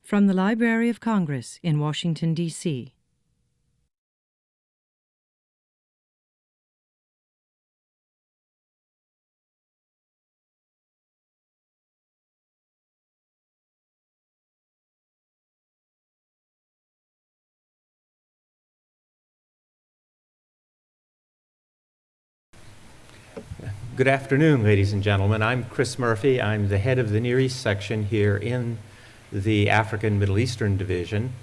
From the Library of Congress in Washington, D.C. Good afternoon, ladies and gentlemen. I'm Chris Murphy. I'm the head of the Near East section here in the African Middle Eastern Division.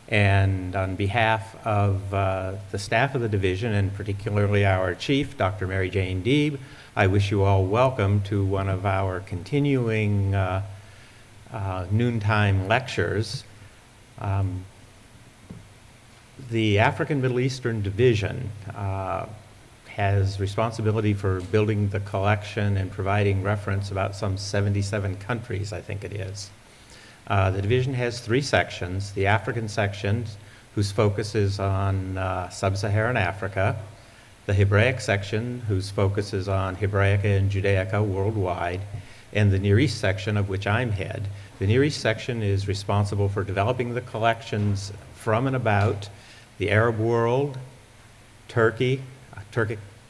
And on behalf of the staff of the division, and particularly our chief, Dr. Mary Jane Deeb, I wish you all welcome to one of our continuing noontime lectures. The African Middle Eastern Division has responsibility for building the collection and providing reference about some 77 countries, I think it is. The division has three sections: the African section, whose focus is on sub-Saharan Africa; the Hebraic section, whose focus is on Hebraica and Judaica worldwide; and the Near East section, of which I'm head. The Near East section is responsible for developing the collections from and about the Arab world, Turkey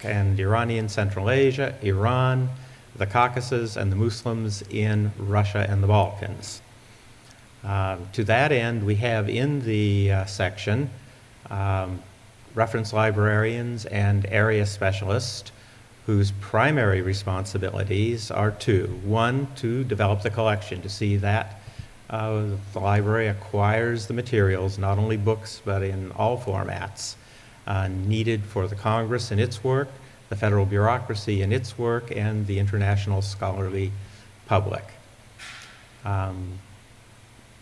and Iranian Central Asia, Iran, the Caucasus, and the Muslims in Russia and the Balkans. To that end, we have in the section reference librarians and area specialists whose primary responsibilities are two. One, to develop the collection, to see that the library acquires the materials, not only books, but in all formats, needed for the Congress in its work, the federal bureaucracy in its work, and the international scholarly public.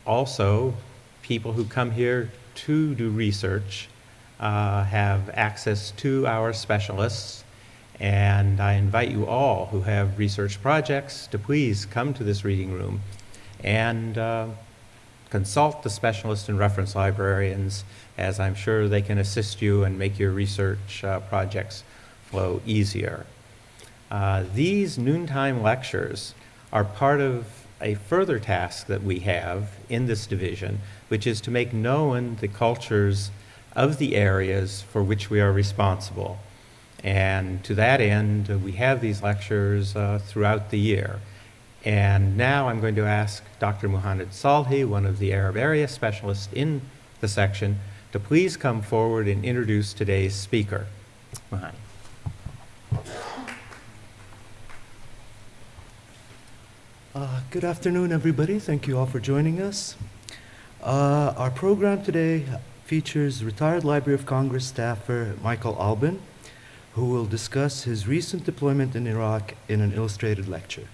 Also, people who come here to do research have access to our specialists, and I invite you all who have research projects to please come to this reading room and consult the specialist and reference librarians, as I'm sure they can assist you and make your research projects flow easier. These noontime lectures are part of a further task that we have in this division, which is to make known the cultures of the areas for which we are responsible. And to that end, we have these lectures throughout the year. And now I'm going to ask Dr. Muhammad Salhi, one of the Arab area specialists in the section, to please come forward and introduce today's speaker. Muhammad. Good afternoon, everybody. Thank you all for joining us. Our program today features retired Library of Congress staffer Michael Albin, who will discuss his recent deployment in Iraq in an illustrated lecture.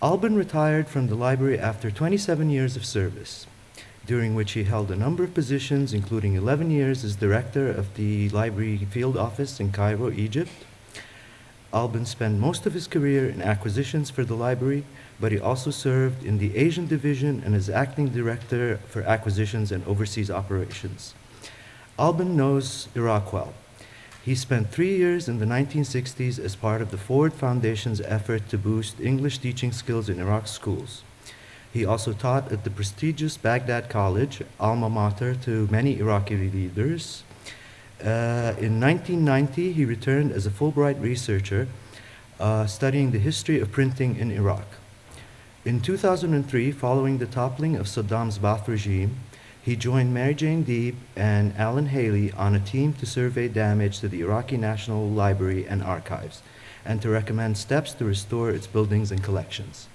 Albin retired from the library after 27 years of service, during which he held a number of positions, including 11 years as director of the library field office in Cairo, Egypt. Albin spent most of his career in acquisitions for the library, but he also served in the Asian division and as acting director for acquisitions and overseas operations. Albin knows Iraq well. He spent 3 years in the 1960s as part of the Ford Foundation's effort to boost English teaching skills in Iraq schools. He also taught at the prestigious Baghdad College, alma mater to many Iraqi leaders. In 1990, he returned as a Fulbright researcher, studying the history of printing in Iraq. In 2003, following the toppling of Saddam's Ba'ath regime, he joined Mary Jane Deeb and Alan Haley on a team to survey damage to the Iraqi National Library and Archives, and to recommend steps to restore its buildings and collections.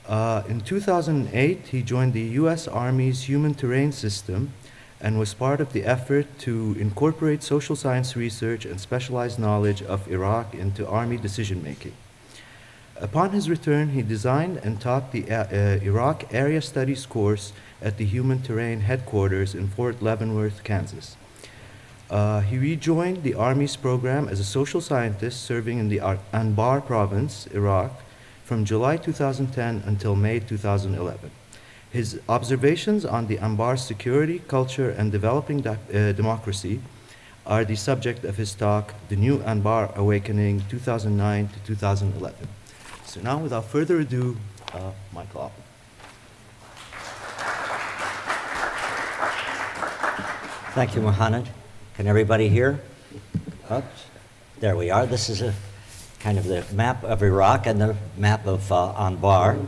In 2008, he joined the U.S. Army's Human Terrain System and was part of the effort to incorporate social science research and specialized knowledge of Iraq into Army decision-making. Upon his return, he designed and taught the Iraq Area Studies course at the Human Terrain headquarters in Fort Leavenworth, Kansas. He rejoined the Army's program as a social scientist serving in the Anbar province, Iraq, from July 2010 until May 2011. His observations on the Anbar security, culture, and developing democracy are the subject of his talk, The New Anbar Awakening, 2009 to 2011. So now, without further ado, Michael Albin. Thank you, Mohammed. Can everybody hear? Oops. There we are. This is a kind of the map of Iraq and the map of Anbar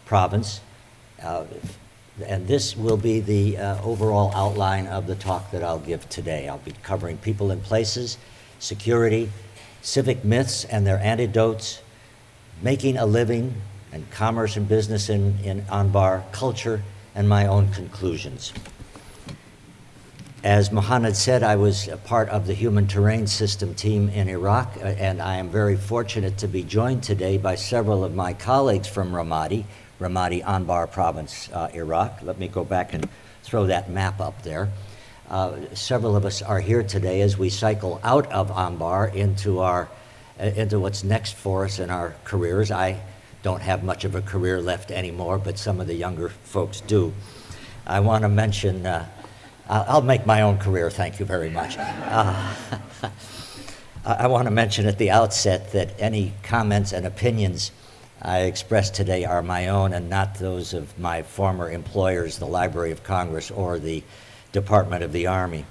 province. And this will be the overall outline of the talk that I'll give today. I'll be covering people and places, security, civic myths and their antidotes, making a living and commerce and business in Anbar, culture, and my own conclusions. As Mohammed said, I was a part of the Human Terrain System team in Iraq, and I am very fortunate to be joined today by several of my colleagues from Ramadi, Anbar province, Iraq. Let me go back and throw that map up there. Several of us are here today as we cycle out of Anbar into what's next for us in our careers. I don't have much of a career left anymore, but some of the younger folks do. I want to mention, I'll make my own career, thank you very much. I want to mention at the outset that any comments and opinions I express today are my own and not those of my former employers, the Library of Congress or the Department of the Army.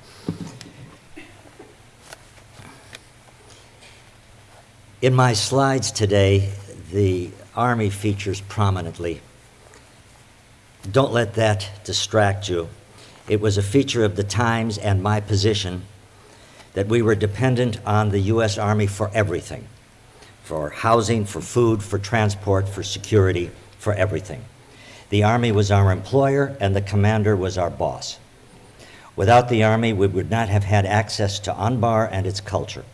In my slides today, the Army features prominently. Don't let that distract you. It was a feature of the times and my position that we were dependent on the U.S. Army for everything, for housing, for food, for transport, for security, for everything. The Army was our employer and the commander was our boss. Without the Army, we would not have had access to Anbar and its culture.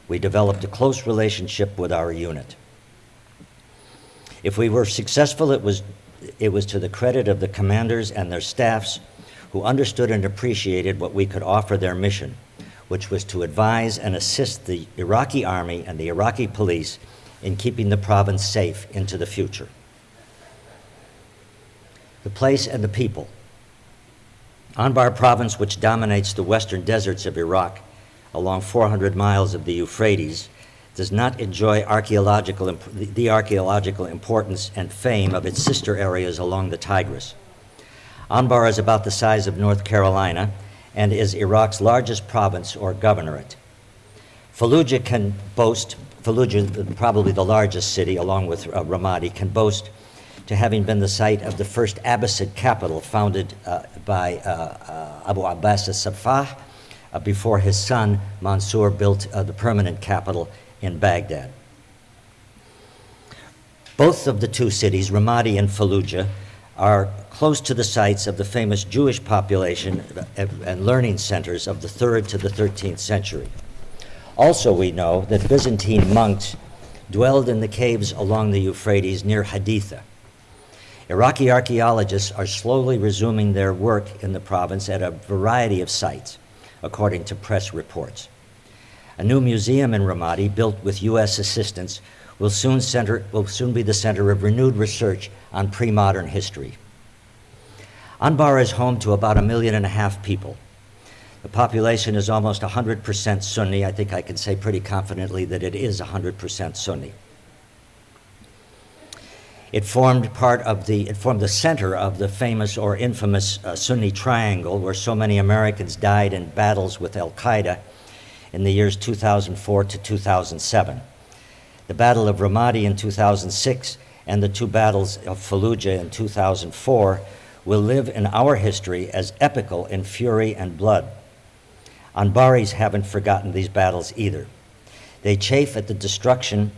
We developed a close relationship with our unit. If we were successful, it was to the credit of the commanders and their staffs who understood and appreciated what we could offer their mission, which was to advise and assist the Iraqi army and the Iraqi police in keeping the province safe into the future. The place and the people. Anbar province, which dominates the western deserts of Iraq along 400 miles of the Euphrates, does not enjoy the archaeological importance and fame of its sister areas along the Tigris. Anbar is about the size of North Carolina and is Iraq's largest province or governorate. Fallujah, probably the largest city along with Ramadi, can boast to having been the site of the first Abbasid capital founded by Abu Abbas al-Saffah before his son Mansur built the permanent capital in Baghdad. Both of the two cities, Ramadi and Fallujah, are close to the sites of the famous Jewish population and learning centers of the 3rd to the 13th century. Also, we know that Byzantine monks dwelled in the caves along the Euphrates near Haditha. Iraqi archaeologists are slowly resuming their work in the province at a variety of sites, according to press reports. A new museum in Ramadi, built with U.S. assistance, will soon be the center of renewed research on pre-modern history. Anbar is home to about 1.5 million people. The population is almost 100% Sunni. I think I can say pretty confidently that it is 100% Sunni. It formed the center of the famous or infamous Sunni Triangle, where so many Americans died in battles with Al-Qaeda in the years 2004 to 2007. The Battle of Ramadi in 2006 and the two battles of Fallujah in 2004 will live in our history as epical in fury and blood. Anbaris haven't forgotten these battles either. They chafe at the destruction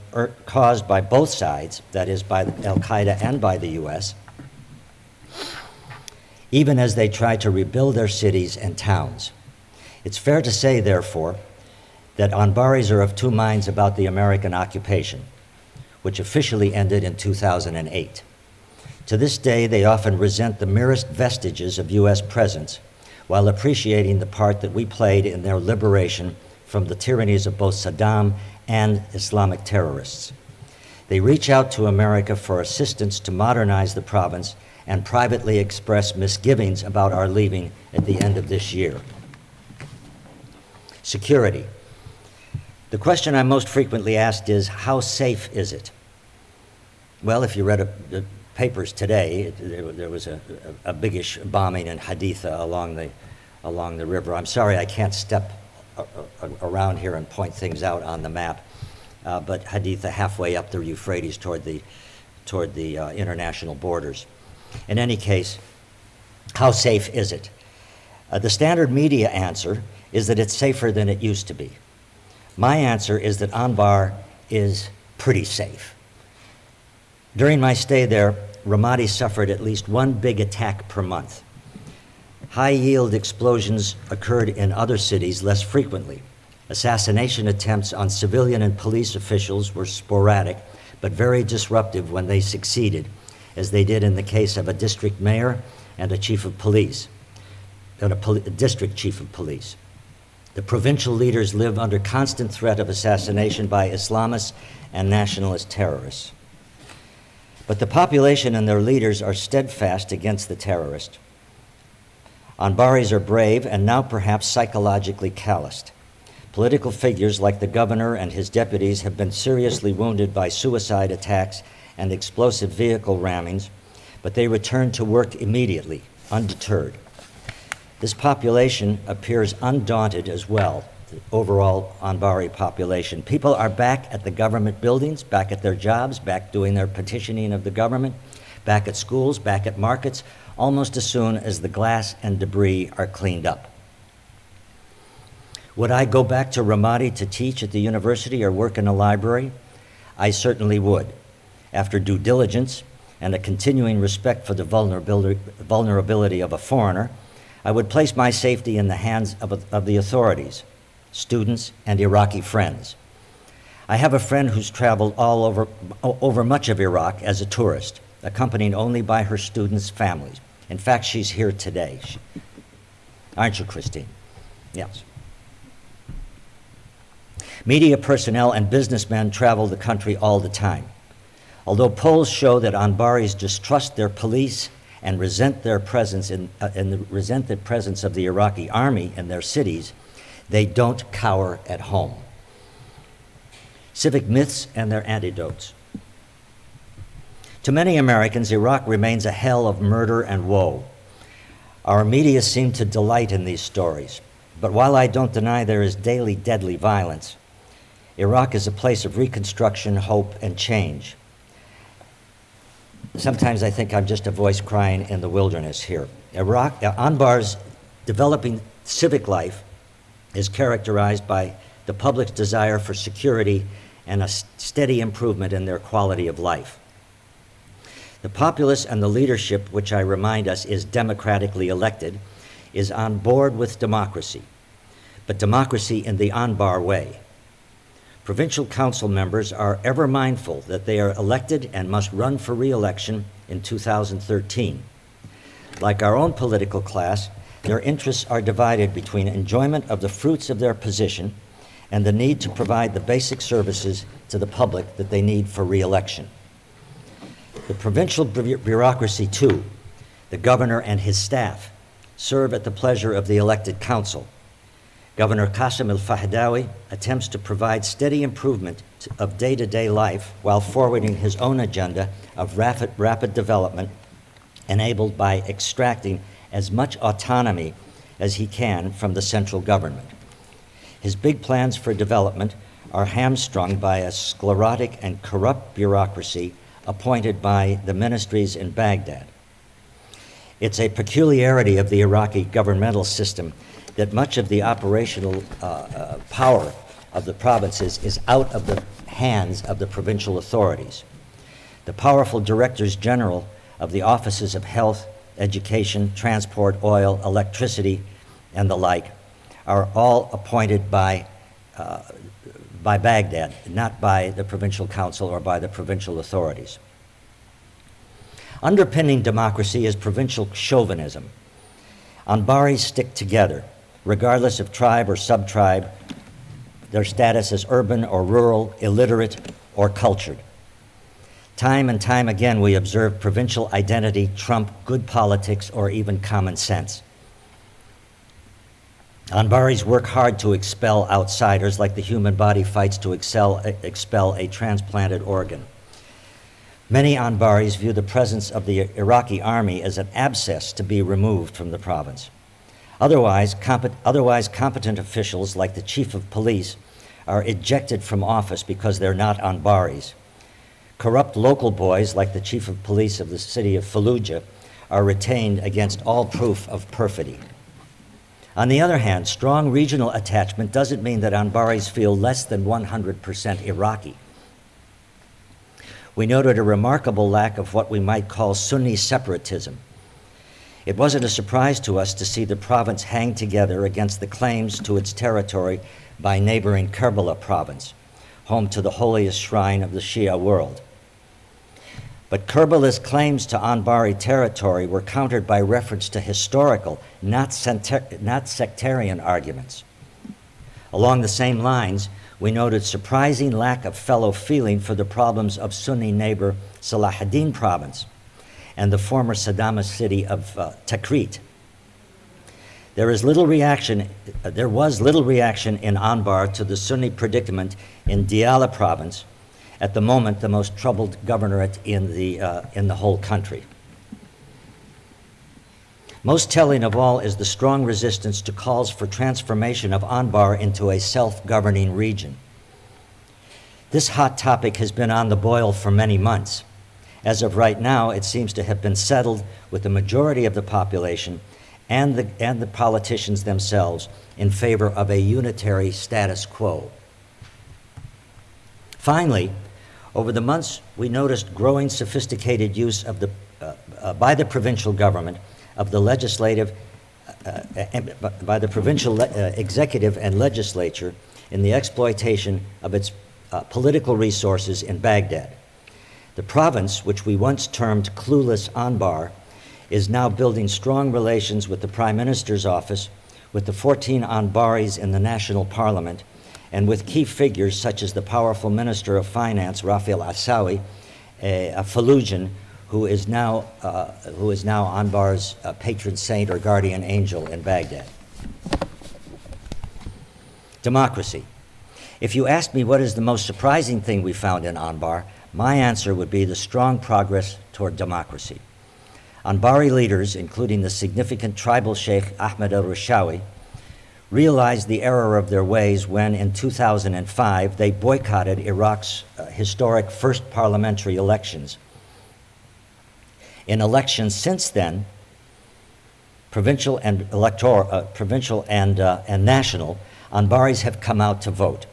caused by both sides, that is, by Al-Qaeda and by the U.S., even as they try to rebuild their cities and towns. It's fair to say, therefore, that Anbaris are of two minds about the American occupation, which officially ended in 2008. To this day, they often resent the merest vestiges of U.S. presence, while appreciating the part that we played in their liberation from the tyrannies of both Saddam and Islamic terrorists. They reach out to America for assistance to modernize the province and privately express misgivings about our leaving at the end of this year. Security. The question I'm most frequently asked is, how safe is it? Well, if you read the papers today, there was a biggish bombing in Haditha along the along the river. I'm sorry I can't step around here and point things out on the map, but Haditha halfway up the Euphrates toward the international borders. In any case, how safe is it? The standard media answer is that it's safer than it used to be. My answer is that Anbar is pretty safe. During my stay there, Ramadi suffered at least one big attack per month. High-yield explosions occurred in other cities less frequently. Assassination attempts on civilian and police officials were sporadic, but very disruptive when they succeeded, as they did in the case of a district mayor and a chief of police, and a district chief of police. The provincial leaders live under constant threat of assassination by Islamists and nationalist terrorists. But the population and their leaders are steadfast against the terrorists. Anbaris are brave and now perhaps psychologically calloused. Political figures like the governor and his deputies have been seriously wounded by suicide attacks and explosive vehicle rammings, but they return to work immediately, undeterred. This population appears undaunted as well, the overall Anbari population. People are back at the government buildings, back at their jobs, back doing their petitioning of the government, back at schools, back at markets, almost as soon as the glass and debris are cleaned up. Would I go back to Ramadi to teach at the university or work in a library? I certainly would. After due diligence and a continuing respect for the vulnerability of a foreigner, I would place my safety in the hands of the authorities, students, and Iraqi friends. I have a friend who's traveled all over much of Iraq as a tourist, accompanied only by her students' families. In fact, she's here today. Aren't you, Christine? Yes. Media personnel and businessmen travel the country all the time. Although polls show that Anbaris distrust their police and resent their presence resent the presence of the Iraqi army in their cities, they don't cower at home. Civic myths and their antidotes. To many Americans, Iraq remains a hell of murder and woe. Our media seem to delight in these stories. But while I don't deny there is daily deadly violence, Iraq is a place of reconstruction, hope, and change. Sometimes I think I'm just a voice crying in the wilderness here. Anbar's developing civic life is characterized by the public's desire for security and a steady improvement in their quality of life. The populace and the leadership, which I remind us is democratically elected, is on board with democracy, but democracy in the Anbar way. Provincial council members are ever mindful that they are elected and must run for re-election in 2013. Like our own political class, their interests are divided between enjoyment of the fruits of their position and the need to provide the basic services to the public that they need for re-election. The provincial bureaucracy, too, the governor and his staff, serve at the pleasure of the elected council. Governor Qasim al-Fahdawi attempts to provide steady improvement of day-to-day life while forwarding his own agenda of rapid development enabled by extracting as much autonomy as he can from the central government. His big plans for development are hamstrung by a sclerotic and corrupt bureaucracy appointed by the ministries in Baghdad. It's a peculiarity of the Iraqi governmental system that much of the operational power of the provinces is out of the hands of the provincial authorities. The powerful directors general of the offices of health, education, transport, oil, electricity, and the like are all appointed by Baghdad, not by the provincial council or by the provincial authorities. Underpinning democracy is provincial chauvinism. Anbaris stick together, regardless of tribe or sub-tribe, their status as urban or rural, illiterate or cultured. Time and time again, we observe provincial identity trump good politics or even common sense. Anbaris work hard to expel outsiders like the human body fights to expel a transplanted organ. Many Anbaris view the presence of the Iraqi army as an abscess to be removed from the province. Otherwise competent officials like the chief of police are ejected from office because they're not Anbaris. Corrupt local boys like the chief of police of the city of Fallujah are retained against all proof of perfidy. On the other hand, strong regional attachment doesn't mean that Anbaris feel less than 100% Iraqi. We noted a remarkable lack of what we might call Sunni separatism. It wasn't a surprise to us to see the province hang together against the claims to its territory by neighboring Karbala province, home to the holiest shrine of the Shia world. But Karbala's claims to Anbari territory were countered by reference to historical, not sectarian arguments. Along the same lines, we noted surprising lack of fellow feeling for the problems of Sunni neighbor Salahuddin province and the former Saddamist city of Tikrit. There was little reaction in Anbar to the Sunni predicament in Diyala province, at the moment the most troubled governorate in the whole country. Most telling of all is the strong resistance to calls for transformation of Anbar into a self-governing region. This hot topic has been on the boil for many months. As of right now, it seems to have been settled with the majority of the population and the politicians themselves in favor of a unitary status quo. Finally, over the months, we noticed growing sophisticated use of by the provincial government of the by the provincial executive and legislature in the exploitation of its political resources in Baghdad. The province, which we once termed clueless Anbar, is now building strong relations with the Prime Minister's office, with the 14 Anbaris in the National Parliament, and with key figures such as the powerful Minister of Finance, Rafael Asawi, a Fallujah, who is now Anbar's patron saint or guardian angel in Baghdad. Democracy. If you asked me what is the most surprising thing we found in Anbar, my answer would be the strong progress toward democracy. Anbari leaders, including the significant tribal Sheikh Ahmed al-Rishawi, realized the error of their ways when, in 2005, they boycotted Iraq's historic first parliamentary elections. In elections since then, provincial and national, Anbaris have come out to vote.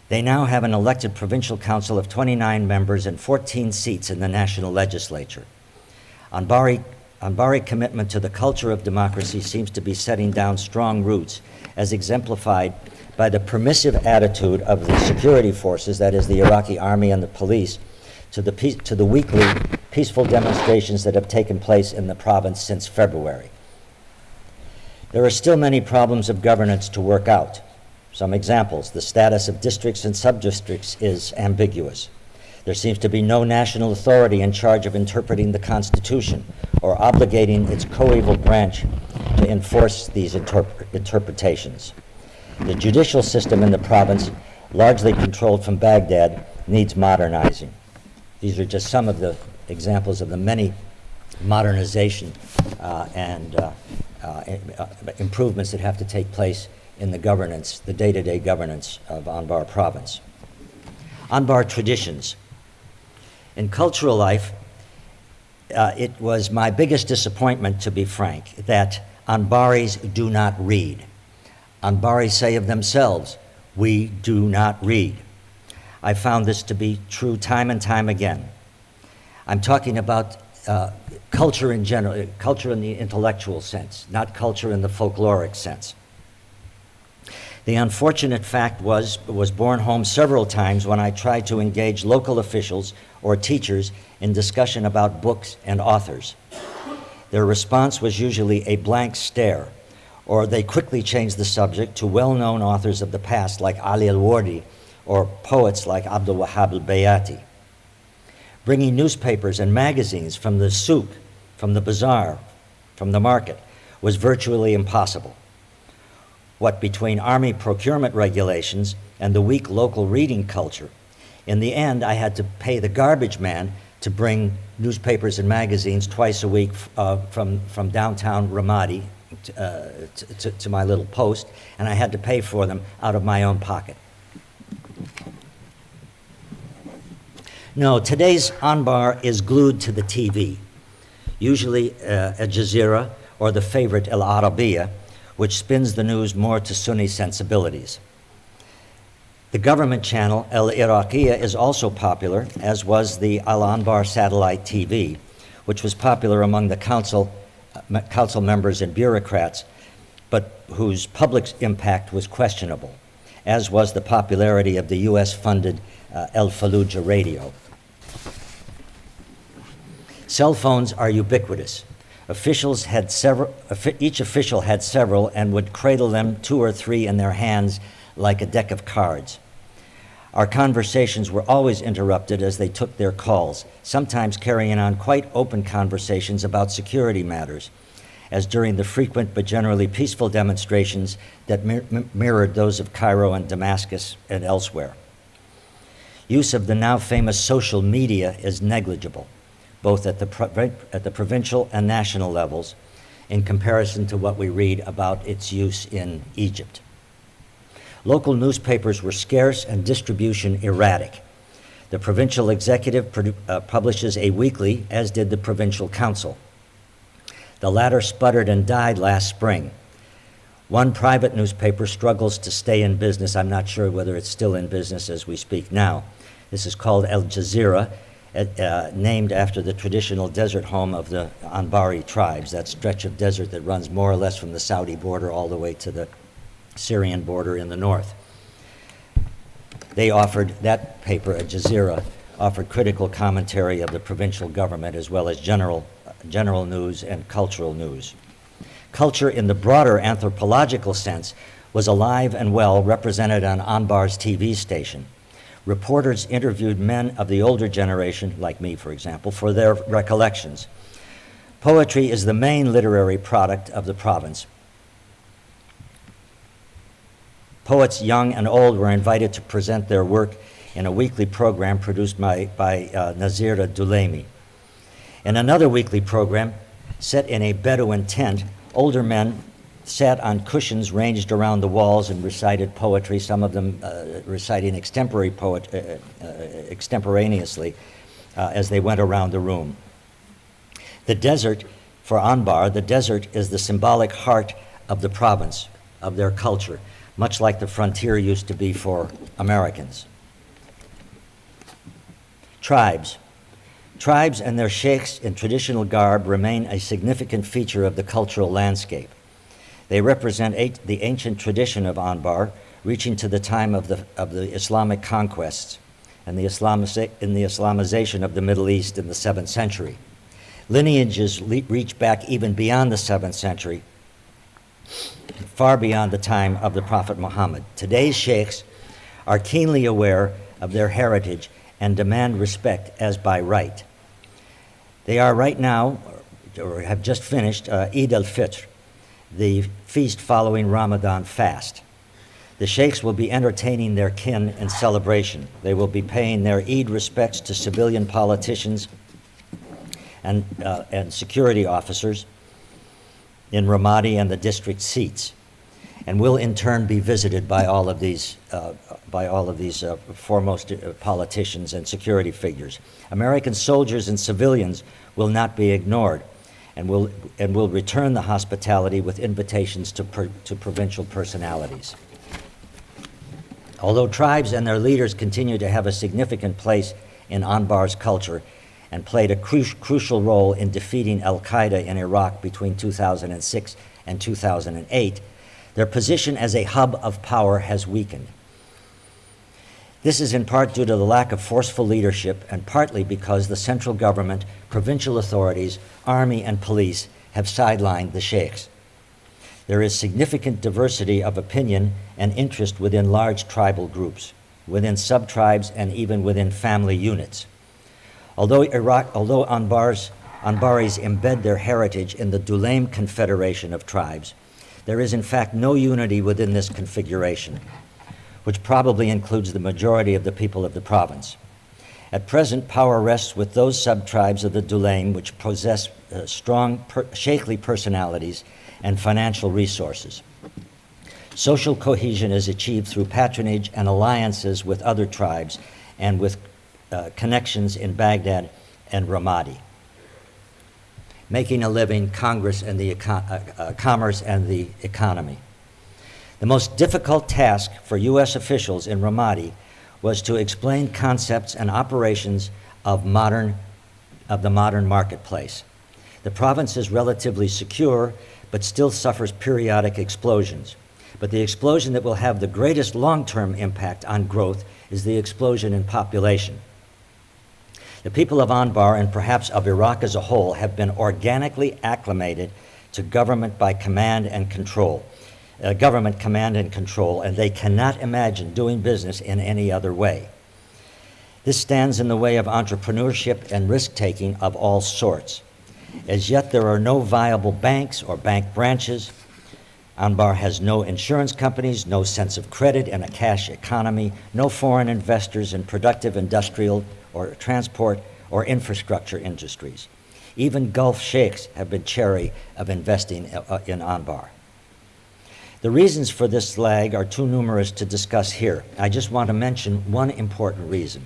They now have an elected provincial council of 29 members and 14 seats in the national legislature. Anbari commitment to the culture of democracy seems to be setting down strong roots, as exemplified by the permissive attitude of the security forces, that is the Iraqi army and the police, to the weekly peaceful demonstrations that have taken place in the province since February. There are still many problems of governance to work out. Some examples: the status of districts and sub-districts is ambiguous. There seems to be no national authority in charge of interpreting the Constitution or obligating its coeval branch to enforce these interpretations. The judicial system in the province, largely controlled from Baghdad, needs modernizing. These are just some of the examples of the many modernization and improvements that have to take place in the governance, the day-to-day governance of Anbar province. Anbar traditions. In cultural life, it was my biggest disappointment, to be frank, that Anbaris do not read. Anbaris say of themselves, "We do not read." I found this to be true time and time again. I'm talking about culture in general, culture in the intellectual sense, not culture in the folkloric sense. The unfortunate fact was borne home several times when I tried to engage local officials or teachers in discussion about books and authors. Their response was usually a blank stare, or they quickly changed the subject to well-known authors of the past like Ali al-Wardi or poets like Abdul Wahab al-Bayati. Bringing newspapers and magazines from the souk, from the bazaar, from the market, was virtually impossible. What between army procurement regulations and the weak local reading culture, in the end I had to pay the garbage man to bring newspapers and magazines twice a week from downtown Ramadi, to my little post, and I had to pay for them out of my own pocket. No, today's Anbar is glued to the TV, usually Al Jazeera or the favorite Al Arabiya, which spins the news more to Sunni sensibilities. The government channel, Al Iraqiya, is also popular, as was the Al Anbar satellite TV, which was popular among the council members and bureaucrats, but whose public impact was questionable, as was the popularity of the US-funded El Fallujah radio. Cell phones are ubiquitous. Each official had several and would cradle them 2 or 3 in their hands like a deck of cards. Our conversations were always interrupted as they took their calls, sometimes carrying on quite open conversations about security matters, as during the frequent but generally peaceful demonstrations that mirrored those of Cairo and Damascus and elsewhere. Use of the now famous social media is negligible, both at the provincial and national levels, in comparison to what we read about its use in Egypt. Local newspapers were scarce and distribution erratic. The provincial executive publishes a weekly, as did the provincial council. The latter sputtered and died last spring. One private newspaper struggles to stay in business. I'm not sure whether it's still in business as we speak now. This is called Al Jazeera, named after the traditional desert home of the Anbari tribes, that stretch of desert that runs more or less from the Saudi border all the way to the Syrian border in the north. That paper, Al Jazeera, offered critical commentary of the provincial government as well as general news and cultural news. Culture in the broader anthropological sense was alive and well represented on Anbar's TV station. Reporters interviewed men of the older generation, like me, for example, for their recollections. Poetry is the main literary product of the province. Poets young and old were invited to present their work in a weekly program produced by Nazira Dulaimi. In another weekly program, set in a Bedouin tent, older men sat on cushions ranged around the walls and recited poetry, some of them reciting extemporaneously as they went around the room. The desert, for Anbar, the desert is the symbolic heart of the province, of their culture, much like the frontier used to be for Americans. Tribes. Tribes and their sheikhs in traditional garb remain a significant feature of the cultural landscape. They represent the ancient tradition of Anbar, reaching to the time of the Islamic conquests and the Islamization of the Middle East in the 7th century. Lineages reach back even beyond the 7th century, far beyond the time of the Prophet Muhammad. Today's sheikhs are keenly aware of their heritage and demand respect as by right. They are right now, or have just finished, Eid al-Fitr, the feast following Ramadan fast. The sheikhs will be entertaining their kin in celebration. They will be paying their Eid respects to civilian politicians and security officers in Ramadi and the district seats, and will in turn be visited by all of these foremost politicians and security figures. American soldiers and civilians will not be ignored, and will return the hospitality with invitations to provincial personalities. Although tribes and their leaders continue to have a significant place in Anbar's culture and played a crucial role in defeating al-Qaeda in Iraq between 2006 and 2008, their position as a hub of power has weakened. This is in part due to the lack of forceful leadership and partly because the central government, provincial authorities, army, and police have sidelined the sheikhs. There is significant diversity of opinion and interest within large tribal groups, within sub-tribes, and even within family units. Although Anbaris embed their heritage in the Dulaim Confederation of Tribes, there is in fact no unity within this configuration, which probably includes the majority of the people of the province. At present, power rests with those sub-tribes of the Dulaim which possess strong, shapely personalities and financial resources. Social cohesion is achieved through patronage and alliances with other tribes and with connections in Baghdad and Ramadi. Making a living, commerce and the economy. The most difficult task for U.S. officials in Ramadi was to explain concepts and operations of the modern marketplace. The province is relatively secure, but still suffers periodic explosions. But the explosion that will have the greatest long-term impact on growth is the explosion in population. The people of Anbar, and perhaps of Iraq as a whole, have been organically acclimated to government command and control, and they cannot imagine doing business in any other way. This stands in the way of entrepreneurship and risk-taking of all sorts. As yet, there are no viable banks or bank branches. Anbar has no insurance companies, no sense of credit in a cash economy, no foreign investors in productive industrial or transport or infrastructure industries. Even Gulf sheikhs have been chary of investing in Anbar. The reasons for this lag are too numerous to discuss here. I just want to mention one important reason.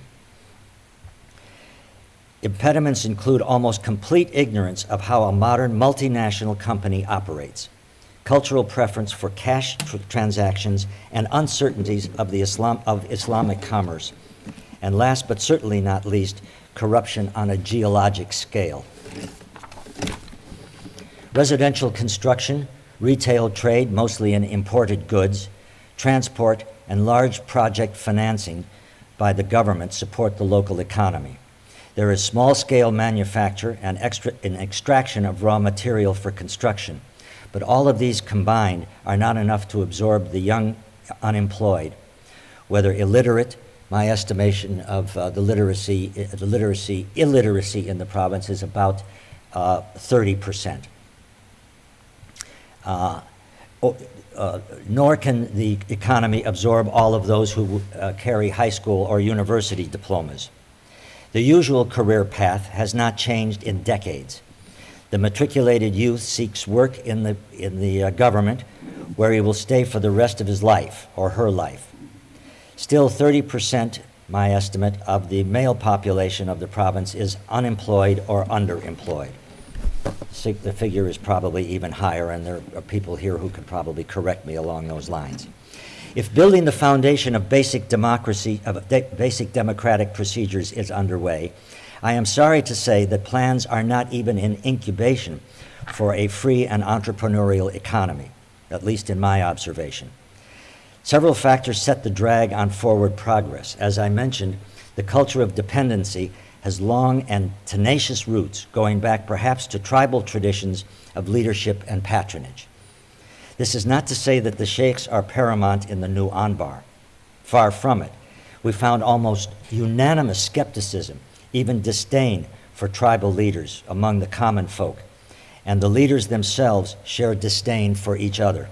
Impediments include almost complete ignorance of how a modern multinational company operates, cultural preference for cash transactions, and uncertainties of Islamic commerce, and last but certainly not least, corruption on a geologic scale. Residential construction, retail trade, mostly in imported goods, transport, and large project financing by the government support the local economy. There is small-scale manufacture and extraction of raw material for construction, but all of these combined are not enough to absorb the young unemployed, whether illiterate. My estimation of illiteracy in the province is about 30%. Nor can the economy absorb all of those who carry high school or university diplomas. The usual career path has not changed in decades. The matriculated youth seeks work in the government, where he will stay for the rest of his life or her life. Still, 30%, my estimate, of the male population of the province is unemployed or underemployed. The figure is probably even higher, and there are people here who could probably correct me along those lines. If building the foundation of basic democratic procedures is underway, I am sorry to say that plans are not even in incubation for a free and entrepreneurial economy, at least in my observation. Several factors set the drag on forward progress. As I mentioned, the culture of dependency has long and tenacious roots, going back perhaps to tribal traditions of leadership and patronage. This is not to say that the sheikhs are paramount in the new Anbar. Far from it. We found almost unanimous skepticism, even disdain for tribal leaders among the common folk, and the leaders themselves share disdain for each other.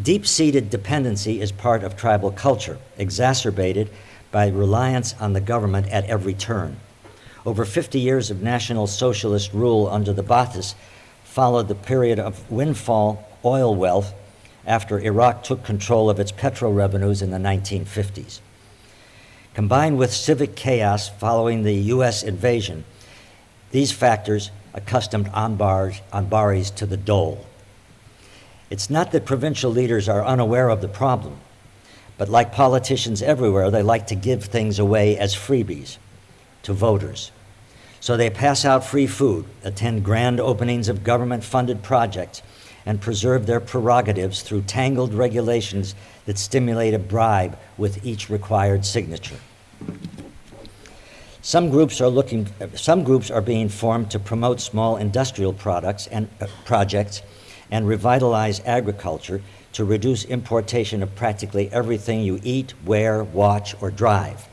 Deep-seated dependency is part of tribal culture, exacerbated by reliance on the government at every turn. Over 50 years of National Socialist rule under the Ba'athis followed the period of windfall oil wealth after Iraq took control of its petrol revenues in the 1950s. Combined with civic chaos following the U.S. invasion, these factors accustomed Anbaris to the dole. It's not that provincial leaders are unaware of the problem, but like politicians everywhere, they like to give things away as freebies to voters. So they pass out free food, attend grand openings of government-funded projects, and preserve their prerogatives through tangled regulations that stimulate a bribe with each required signature. Some groups are being formed to promote small industrial projects and revitalize agriculture to reduce importation of practically everything you eat, wear, watch, or drive.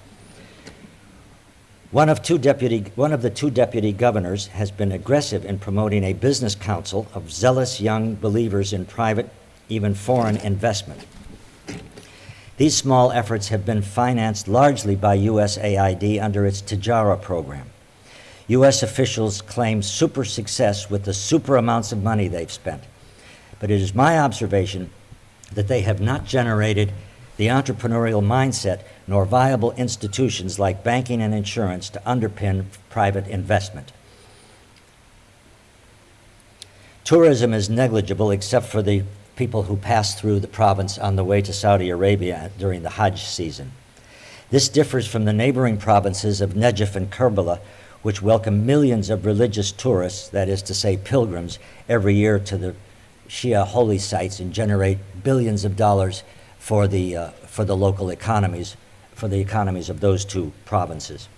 One of the two deputy governors has been aggressive in promoting a business council of zealous young believers in private, even foreign investment. These small efforts have been financed largely by USAID under its Tijara program. U.S. officials claim super success with the super amounts of money they've spent. But it is my observation that they have not generated the entrepreneurial mindset nor viable institutions like banking and insurance to underpin private investment. Tourism is negligible except for the people who pass through the province on the way to Saudi Arabia during the Hajj season. This differs from the neighboring provinces of Najaf and Karbala, which welcome millions of religious tourists, that is to say pilgrims, every year to the Shia holy sites and generate billions of dollars for the local economies, for the economies of those two provinces.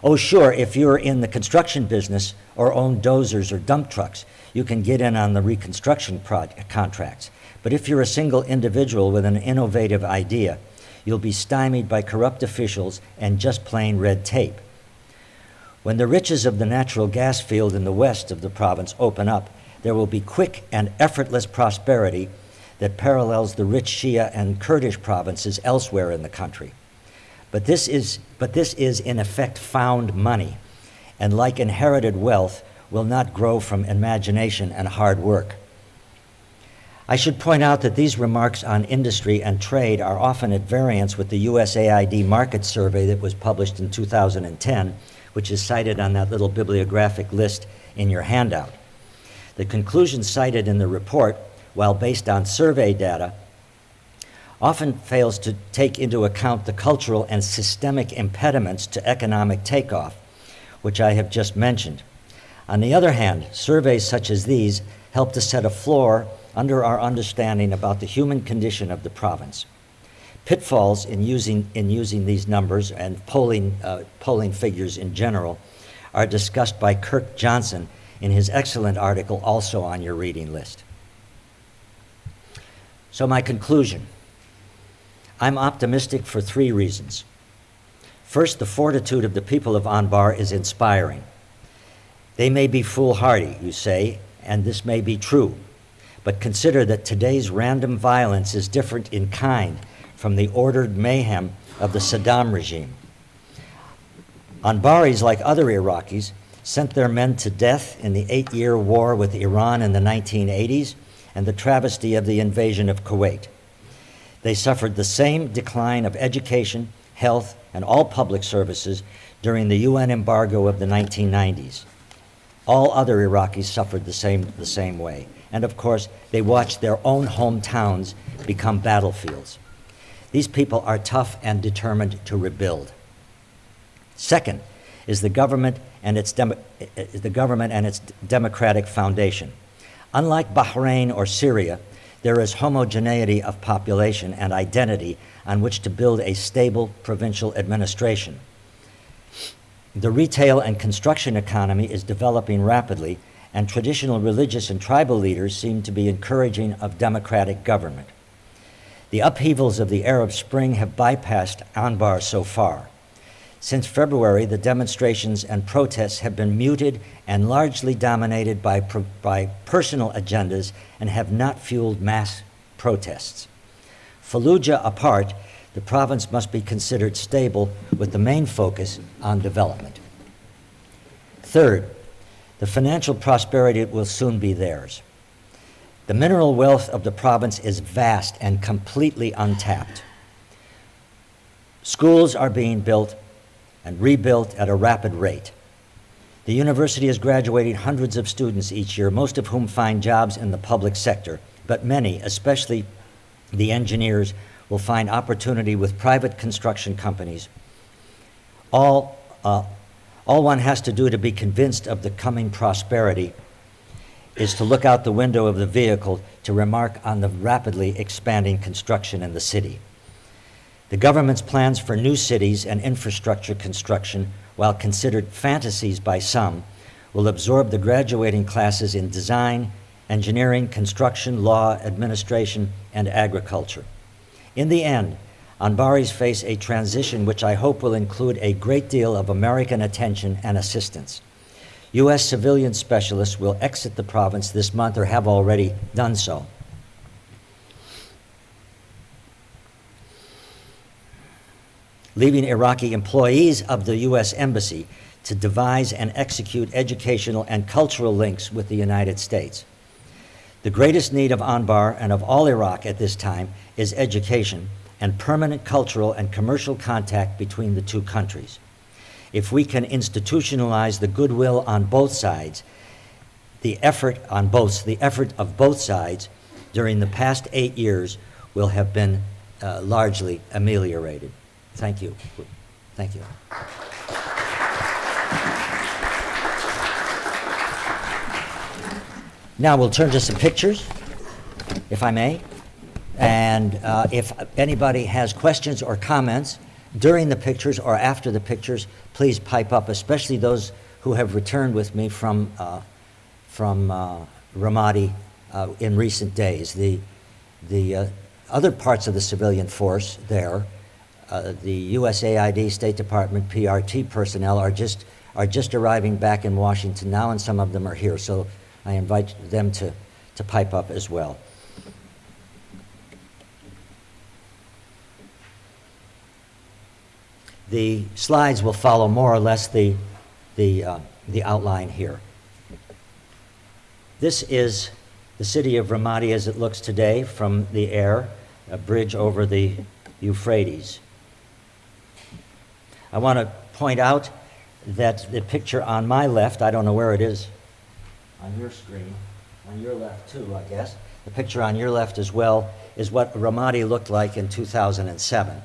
Oh, sure, if you're in the construction business or own dozers or dump trucks, you can get in on the reconstruction contracts. But if you're a single individual with an innovative idea, you'll be stymied by corrupt officials and just plain red tape. When the riches of the natural gas field in the west of the province open up, there will be quick and effortless prosperity that parallels the rich Shia and Kurdish provinces elsewhere in the country. But this is in effect found money, and like inherited wealth, will not grow from imagination and hard work. I should point out that these remarks on industry and trade are often at variance with the USAID market survey that was published in 2010, which is cited on that little bibliographic list in your handout. The conclusions cited in the report, while based on survey data, often fails to take into account the cultural and systemic impediments to economic takeoff, which I have just mentioned. On the other hand, surveys such as these help to set a floor under our understanding about the human condition of the province. Pitfalls in using these numbers and polling figures in general are discussed by Kirk Johnson in his excellent article, also on your reading list. So my conclusion: I'm optimistic for three reasons. First, the fortitude of the people of Anbar is inspiring. They may be foolhardy, you say, and this may be true, but consider that today's random violence is different in kind from the ordered mayhem of the Saddam regime. Anbaris, like other Iraqis, sent their men to death in the 8-year war with Iran in the 1980s and the travesty of the invasion of Kuwait. They suffered the same decline of education, health, and all public services during the UN embargo of the 1990s. All other Iraqis suffered the same way. And of course, they watched their own hometowns become battlefields. These people are tough and determined to rebuild. Second is the government and its democratic foundation. Unlike Bahrain or Syria, there is homogeneity of population and identity on which to build a stable provincial administration. The retail and construction economy is developing rapidly, and traditional religious and tribal leaders seem to be encouraging of democratic government. The upheavals of the Arab Spring have bypassed Anbar so far. Since February, the demonstrations and protests have been muted and largely dominated by personal agendas and have not fueled mass protests. Fallujah apart, the province must be considered stable with the main focus on development. Third, the financial prosperity will soon be theirs. The mineral wealth of the province is vast and completely untapped. Schools are being built and rebuilt at a rapid rate. The university is graduating hundreds of students each year, most of whom find jobs in the public sector, but many, especially the engineers, will find opportunity with private construction companies. All one has to do to be convinced of the coming prosperity is to look out the window of the vehicle to remark on the rapidly expanding construction in the city. The government's plans for new cities and infrastructure construction, while considered fantasies by some, will absorb the graduating classes in design, engineering, construction, law, administration, and agriculture. In the end, Anbaris face a transition which I hope will include a great deal of American attention and assistance. U.S. civilian specialists will exit the province this month or have already done so. leaving Iraqi employees of the U.S. Embassy to devise and execute educational and cultural links with the United States. The greatest need of Anbar and of all Iraq at this time is education and permanent cultural and commercial contact between the two countries. If we can institutionalize the goodwill on both sides, the effort of both sides during the past 8 years will have been largely ameliorated. Thank you. Thank you. Now we'll turn to some pictures, if I may. And if anybody has questions or comments during the pictures or after the pictures, please pipe up, especially those who have returned with me from Ramadi in recent days. The other parts of the civilian force there, the USAID, State Department, PRT personnel are just arriving back in Washington now, and some of them are here. So I invite them to pipe up as well. The slides will follow more or less the outline here. This is the city of Ramadi as it looks today from the air, a bridge over the Euphrates. I want to point out that the picture on my left, I don't know where it is on your screen, on your left too, I guess. The picture on your left as well is what Ramadi looked like in 2007.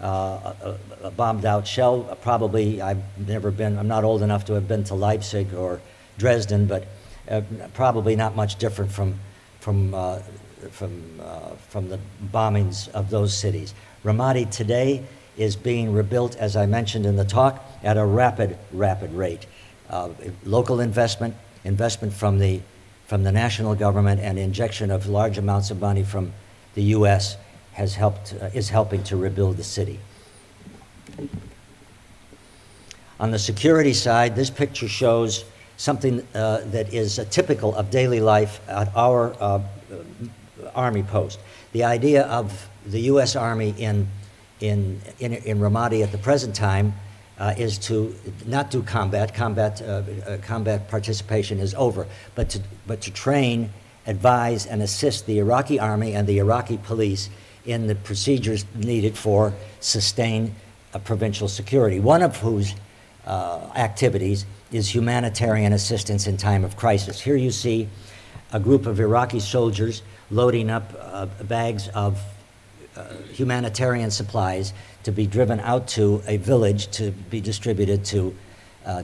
A bombed out shell, probably I'm not old enough to have been to Leipzig or Dresden, but probably not much different from the bombings of those cities. Ramadi today is being rebuilt, as I mentioned in the talk, at a rapid rate. Local investment from the national government, and injection of large amounts of money from the U.S. is helping to rebuild the city. On the security side, this picture shows something that is typical of daily life at our Army post. The idea of the U.S. Army in Ramadi at the present time is to not do combat. Combat participation is over, but to train, advise, and assist the Iraqi Army and the Iraqi police in the procedures needed for sustained provincial security, one of whose activities is humanitarian assistance in time of crisis. Here you see a group of Iraqi soldiers loading up bags of humanitarian supplies to be driven out to a village to be distributed to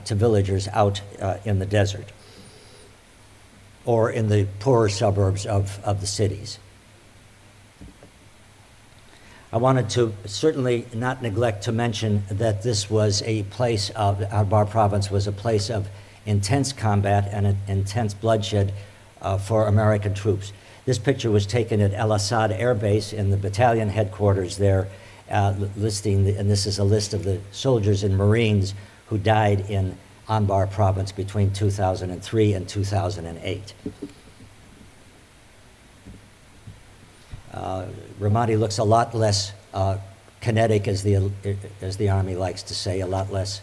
villagers out in the desert or in the poorer suburbs of the cities. I wanted to certainly not neglect to mention that this was a place of, Anbar province was a place of intense combat and intense bloodshed for American troops. This picture was taken at El Asad Air Base in the battalion headquarters there, and this is a list of the soldiers and Marines who died in Anbar province between 2003 and 2008. Ramadi looks a lot less kinetic, as the Army likes to say, a lot less.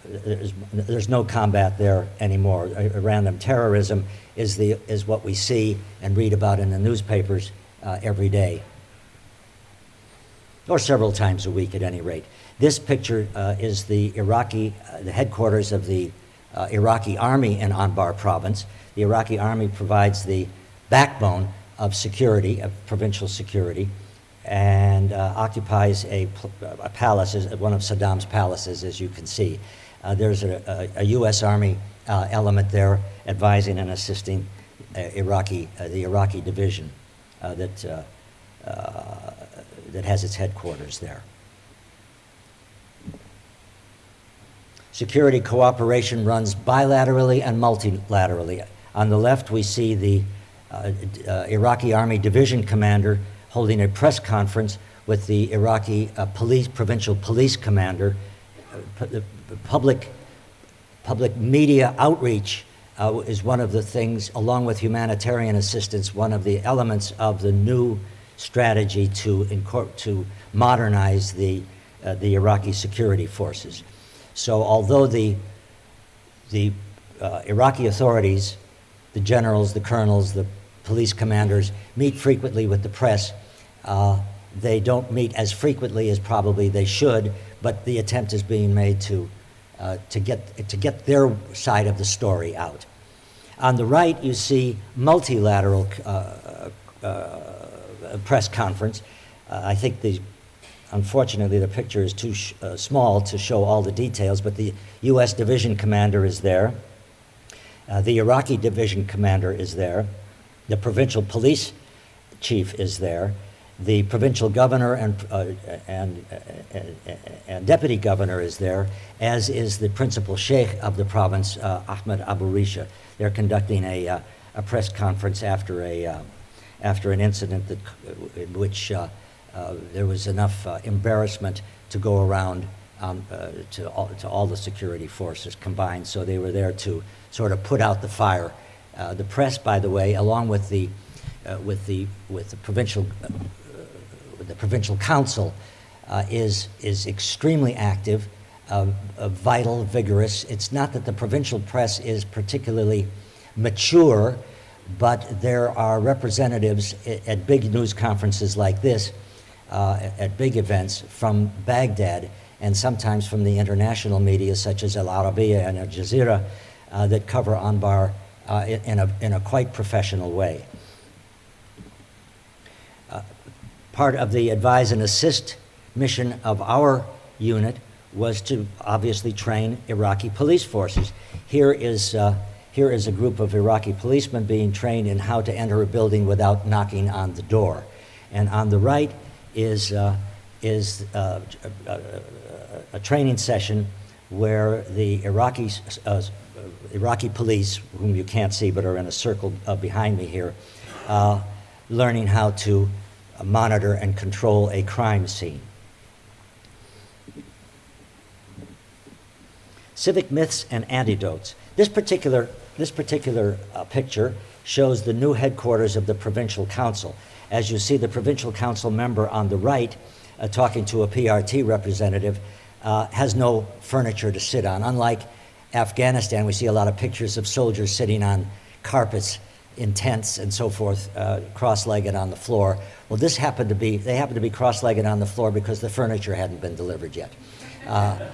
There's no combat there anymore. Random terrorism is what we see and read about in the newspapers every day, or several times a week at any rate. This picture is the headquarters of the Iraqi Army in Anbar province. The Iraqi Army provides the backbone of security, of provincial security, and occupies a palace, one of Saddam's palaces, as you can see. There's a U.S. Army element there advising and assisting the Iraqi division that has its headquarters there. Security cooperation runs bilaterally and multilaterally. On the left, we see the Iraqi Army Division Commander holding a press conference with the Iraqi Provincial Police Commander. Public media outreach is one of the things, along with humanitarian assistance, one of the elements of the new strategy to modernize the Iraqi security forces. So although the Iraqi authorities, the generals, the colonels, the police commanders, meet frequently with the press, they don't meet as frequently as probably they should, but the attempt is being made to get their side of the story out. On the right, you see multilateral press conference. I think unfortunately, the picture is too small to show all the details, but the U.S. division commander is there. The Iraqi division commander is there. The provincial police chief is there. The provincial governor and deputy governor is there, as is the principal sheikh of the province, Ahmed Abu Risha. They're conducting a press conference after an incident in which there was enough embarrassment to go around to all the security forces combined. So they were there to sort of put out the fire. The press, by the way, along with the provincial council, is extremely active, vital, vigorous. It's not that the provincial press is particularly mature, but there are representatives at big news conferences like this, at big events from Baghdad, and sometimes from the international media such as Al Arabiya and Al Jazeera that cover Anbar in a quite professional way. Part of the advise and assist mission of our unit was to obviously train Iraqi police forces. Here is a group of Iraqi policemen being trained in how to enter a building without knocking on the door. And on the right is a training session where the Iraqi police, whom you can't see but are in a circle behind me here, learning how to monitor and control a crime scene. Civic myths and antidotes. This particular picture shows the new headquarters of the Provincial Council. As you see, the Provincial Council member on the right, talking to a PRT representative, has no furniture to sit on. Unlike Afghanistan, we see a lot of pictures of soldiers sitting on carpets in tents and so forth, cross-legged on the floor. Well, they happened to be cross-legged on the floor because the furniture hadn't been delivered yet. I'm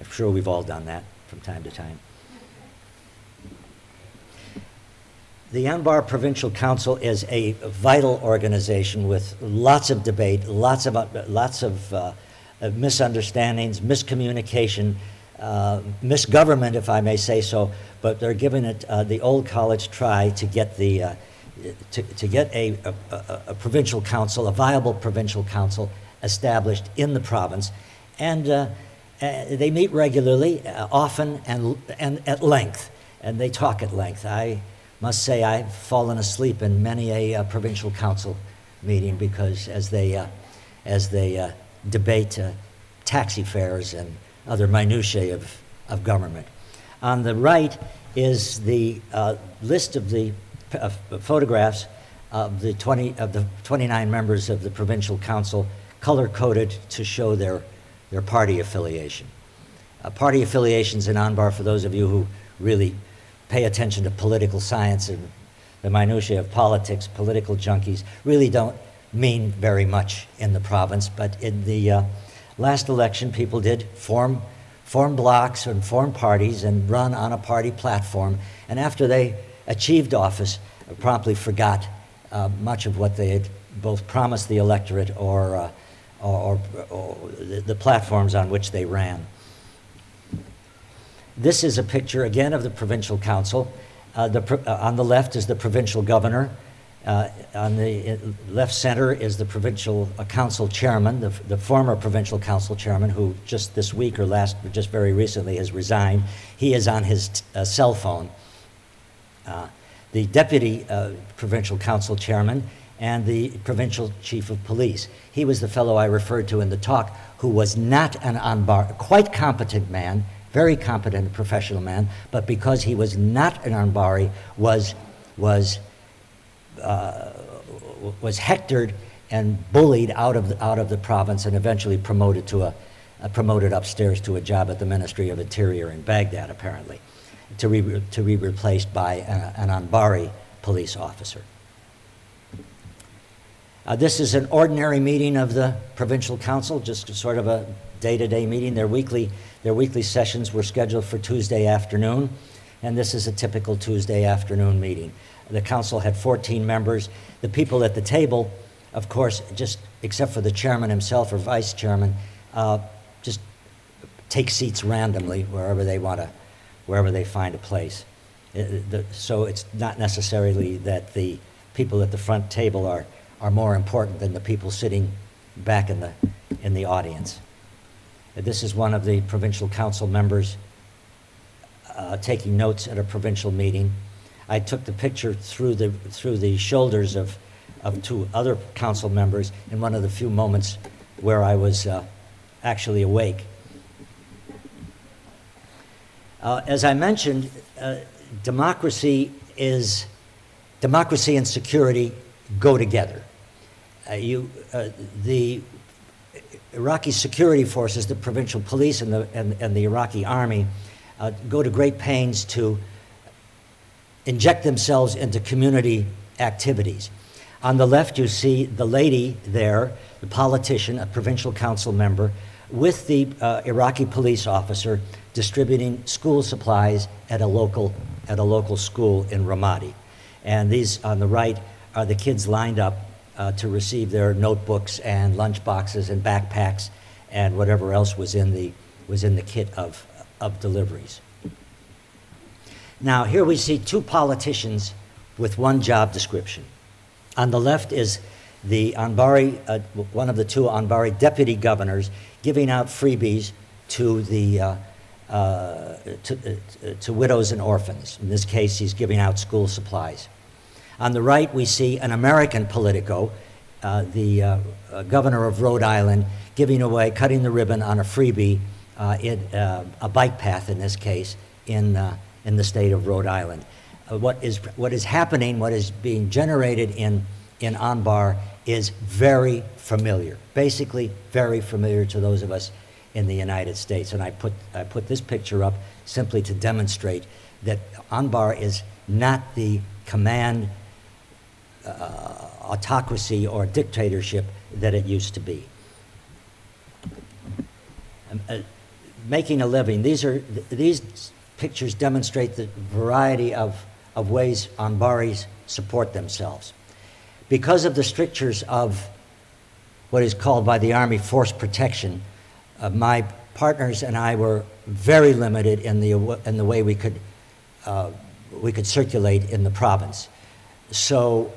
sure we've all done that from time to time. The Anbar Provincial Council is a vital organization with lots of debate, lots of misunderstandings, miscommunication, misgovernment, if I may say so. But they're giving it the old college try to get a provincial council, a viable provincial council, established in the province, and they meet regularly, often, and at length, and they talk at length. I must say I've fallen asleep in many a provincial council meeting because as they debate taxi fares and other minutiae of government. On the right is the list of the photographs of the 29 members of the provincial council, color-coded to show their party affiliation. Party affiliations in Anbar, for those of you who really pay attention to political science and the minutiae of politics, political junkies, really don't mean very much in the province. But in the last election, people did form blocks and form parties and run on a party platform. And after they achieved office, promptly forgot much of what they had both promised the electorate or the platforms on which they ran. This is a picture, again, of the provincial council. On the left is the provincial governor. On the left center is the provincial council chairman, the former provincial council chairman, who just this week or just very recently has resigned. He is on his cell phone. The deputy provincial council chairman and the provincial chief of police. He was the fellow I referred to in the talk who was not an Anbar, quite competent man, very competent professional man, but because he was not an Anbari, was was hectored and bullied out of the province, and eventually promoted upstairs to a job at the Ministry of Interior in Baghdad, apparently, to be replaced by an Anbari police officer. This is an ordinary meeting of the Provincial Council, just sort of a day-to-day meeting. Their weekly sessions were scheduled for Tuesday afternoon, and this is a typical Tuesday afternoon meeting. The council had 14 members. The people at the table, of course, just except for the chairman himself or vice chairman, just take seats randomly wherever they find a place. So it's not necessarily that the people at the front table are more important than the people sitting back in the audience. This is one of the provincial council members taking notes at a provincial meeting. I took the picture through the shoulders of two other council members in one of the few moments where I was actually awake. As I mentioned, democracy and security go together. The Iraqi security forces, the provincial police and the Iraqi army, go to great pains to inject themselves into community activities. On the left, you see the lady there, the politician, a provincial council member, with the Iraqi police officer distributing school supplies at a local school in Ramadi. And these on the right are the kids lined up to receive their notebooks and lunch boxes and backpacks and whatever else was in the kit of deliveries. Now here we see two politicians with one job description. On the left is the Anbari, one of the two Anbari deputy governors, giving out freebies to widows and orphans. In this case, he's giving out school supplies. On the right, we see an American politico, the governor of Rhode Island, cutting the ribbon on a freebie, a bike path in this case, in the state of Rhode Island. What is happening, what is being generated in Anbar is very familiar, basically very familiar to those of us in the United States. And I put this picture up simply to demonstrate that Anbar is not the command autocracy or dictatorship that it used to be. Making a living, these pictures demonstrate the variety of ways Anbaris support themselves. Because of the strictures of what is called by the Army force protection, my partners and I were very limited in the way we could circulate in the province. So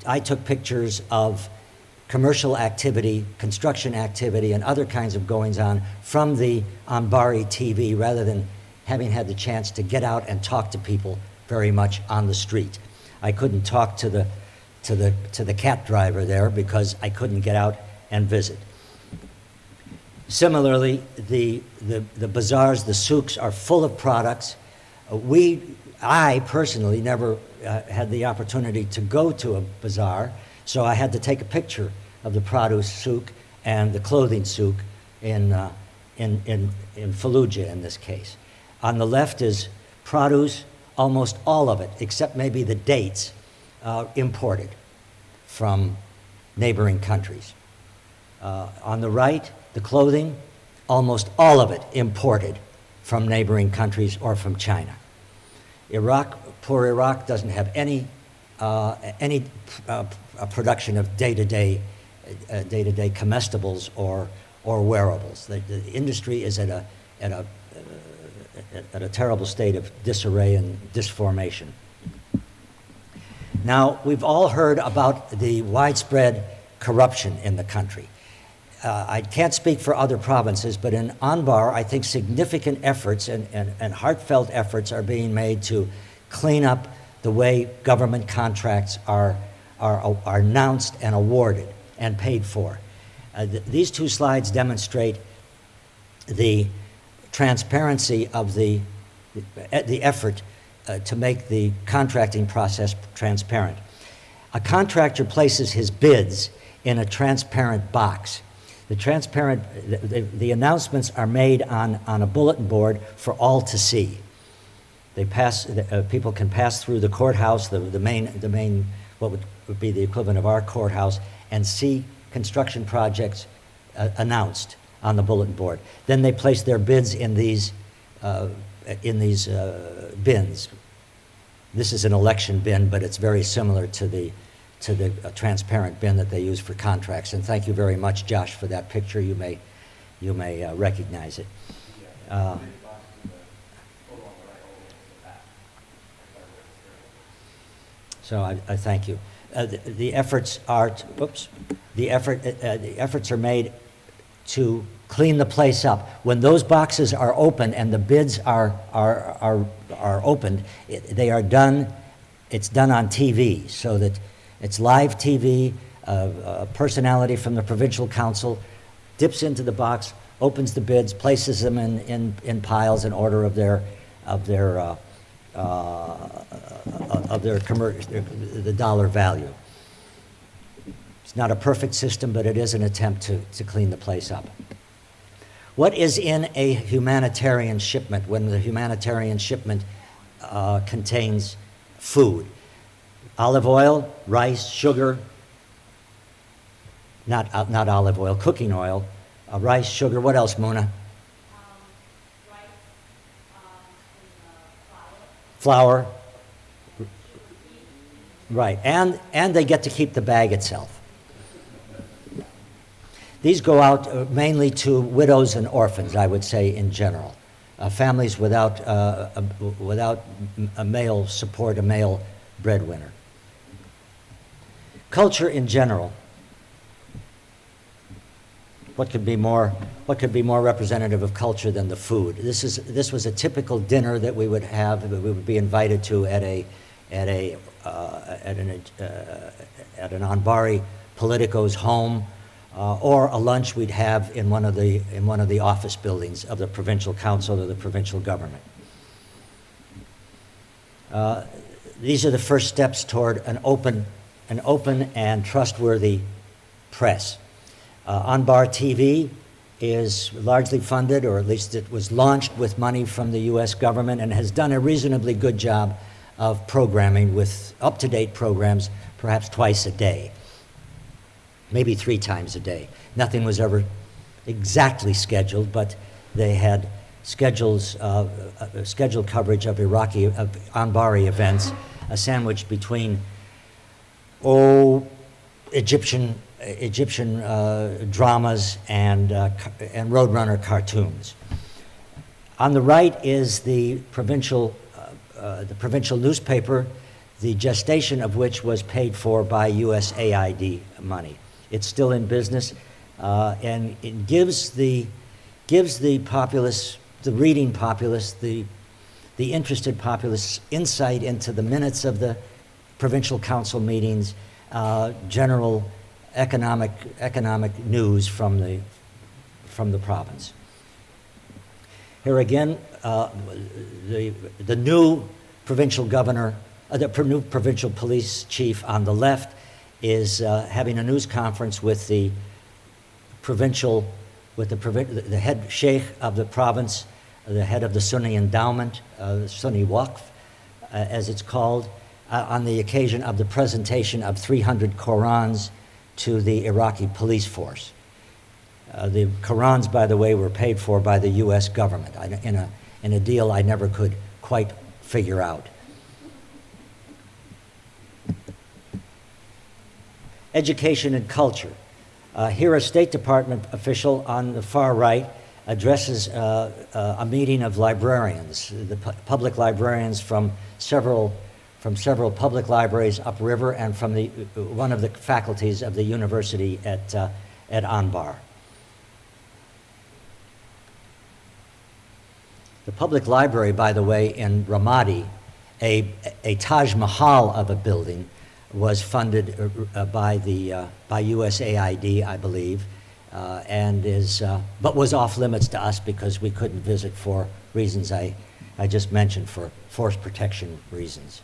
I took pictures of commercial activity, construction activity, and other kinds of goings-on from the Anbari TV rather than having had the chance to get out and talk to people very much on the street. I couldn't talk to the cat driver there because I couldn't get out and visit. Similarly, the bazaars, the souks are full of products. I personally never had the opportunity to go to a bazaar, so I had to take a picture of the produce souk and the clothing souk in Fallujah in this case. On the left is produce, almost all of it, except maybe the dates, imported from neighboring countries. On the right, the clothing, almost all of it imported from neighboring countries or from China. Poor Iraq doesn't have any production of day-to-day comestibles or wearables. The industry is at a terrible state of disarray and disformation. Now, we've all heard about the widespread corruption in the country. I can't speak for other provinces, but in Anbar, I think significant efforts and heartfelt efforts are being made to clean up the way government contracts are announced and awarded and paid for. These two slides demonstrate the transparency of the effort to make the contracting process transparent. A contractor places his bids in a transparent box. The announcements are made on a bulletin board for all to see. People can pass through the courthouse, the main, what would be the equivalent of our courthouse, and see construction projects announced on the bulletin board. Then they place their bids in these bins. This is an election bin, but it's very similar to the transparent bin that they use for contracts. And thank you very much, Josh, for that picture. You may recognize it. So I thank you. The efforts are made to clean the place up. When those boxes are open and the bids are opened, they are done. It's done on TV, so that it's live TV. A personality from the provincial council dips into the box, opens the bids, places them in piles in order of the dollar value. It's not a perfect system, but it is an attempt to clean the place up. What is in a humanitarian shipment when the humanitarian shipment contains food? Olive oil, rice, sugar, not olive oil, cooking oil, rice, sugar. What else, Mona? Rice, Flour. Right, and they get to keep the bag itself. These go out mainly to widows and orphans, I would say, in general. Families without a male support, a male breadwinner. Culture in general. What could be more representative of culture than the food? This was a typical dinner that we would have, that we would be invited to at an Anbari Politico's home, or a lunch we'd have in one of the office buildings of the provincial council or the provincial government. These are the first steps toward an open and trustworthy press. Anbar TV is largely funded, or at least it was launched with money from the U.S. government, and has done a reasonably good job of programming with up-to-date programs, perhaps twice a day, maybe 3 times a day. Nothing was ever exactly scheduled, but they had scheduled coverage of Anbari events, sandwiched between Egyptian dramas and Roadrunner cartoons. On the right is the provincial newspaper, the gestation of which was paid for by USAID money. It's still in business, and it gives the populace, the reading populace, the interested populace, insight into the minutes of the provincial council meetings, general economic news from the province. Here again, the new provincial governor, the new provincial police chief on the left is having a news conference with the head sheikh of the province, the head of the Sunni endowment, the Sunni Waqf, as it's called, on the occasion of the presentation of 300 Qurans to the Iraqi police force. The Qurans, by the way, were paid for by the U.S. government in a deal I never could quite figure out. Education and culture. Here, a State Department official on the far right addresses a meeting of librarians, the public librarians from several public libraries upriver, and from one of the faculties of the university at Anbar. The public library, by the way, in Ramadi, a Taj Mahal of a building, was funded by USAID, I believe, but was off limits to us because we couldn't visit for reasons I I just mentioned for force protection reasons.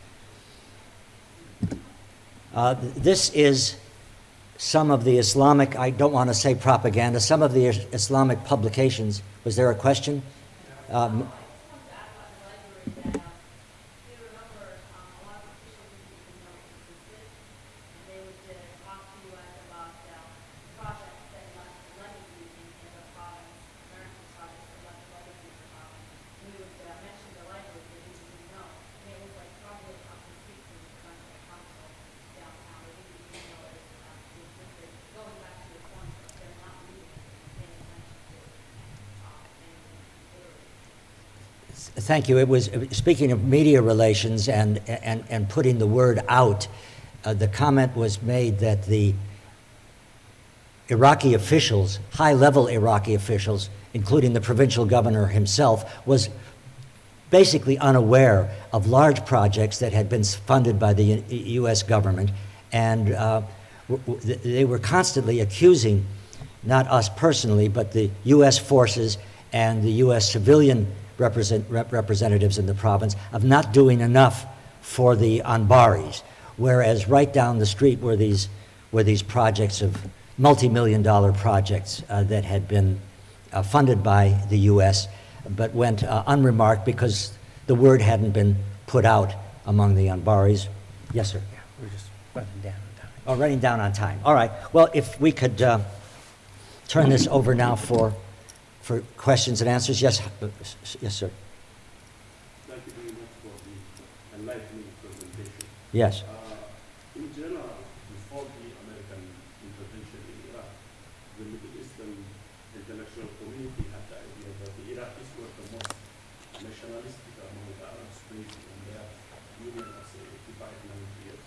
This is some of the Islamic, I don't want to say propaganda, some of the Islamic publications. Was there a question? Thank you. It was, speaking of media relations and putting the word out, the comment was made that the Iraqi officials, high-level Iraqi officials, including the provincial governor himself, was basically unaware of large projects that had been funded by the U.S. government, and they were constantly accusing, not us personally, but the U.S. forces and the U.S. civilian representatives in the province of not doing enough for the Anbaris, whereas right down the street were these projects of multi-million-dollar projects that had been funded by the U.S. but went unremarked because the word hadn't been put out among the Anbaris. Yes, sir. Yeah, we're just running down on time. Oh, running down on time. All right. Well, if we could turn this over now for questions and answers. Yes, yes, sir. Thank you very much for the enlightening presentation. Yes. In general, before the American intervention in Iraq, the Middle Eastern intellectual community had the idea that the Iraqis were the most nationalistic among the Arab states in their union of, say, 85, 90 years.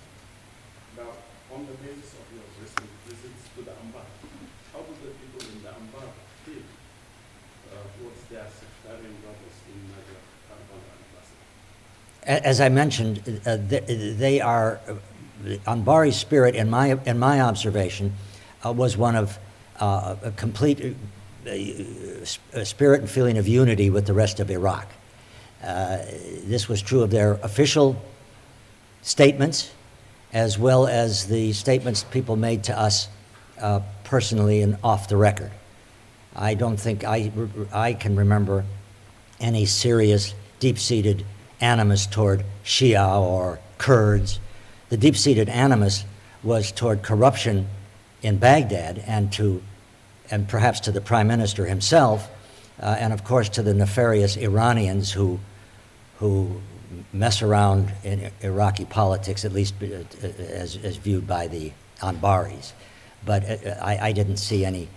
Now, on the basis of your recent visits to the Anbar, how do the people in the Anbar feel towards their sectarian brothers in Niger, Karbala, and Basra? As I mentioned, they are, the Anbari spirit, in my observation, was one of a complete spirit and feeling of unity with the rest of Iraq. This was true of their official statements, as well as the statements people made to us personally and off the record. I don't think I can remember any serious, deep-seated animus toward Shia or Kurds. The deep-seated animus was toward corruption in Baghdad and perhaps to the prime minister himself, and of course to the nefarious Iranians who mess around in Iraqi politics, at least as viewed by the Anbaris. But I didn't see any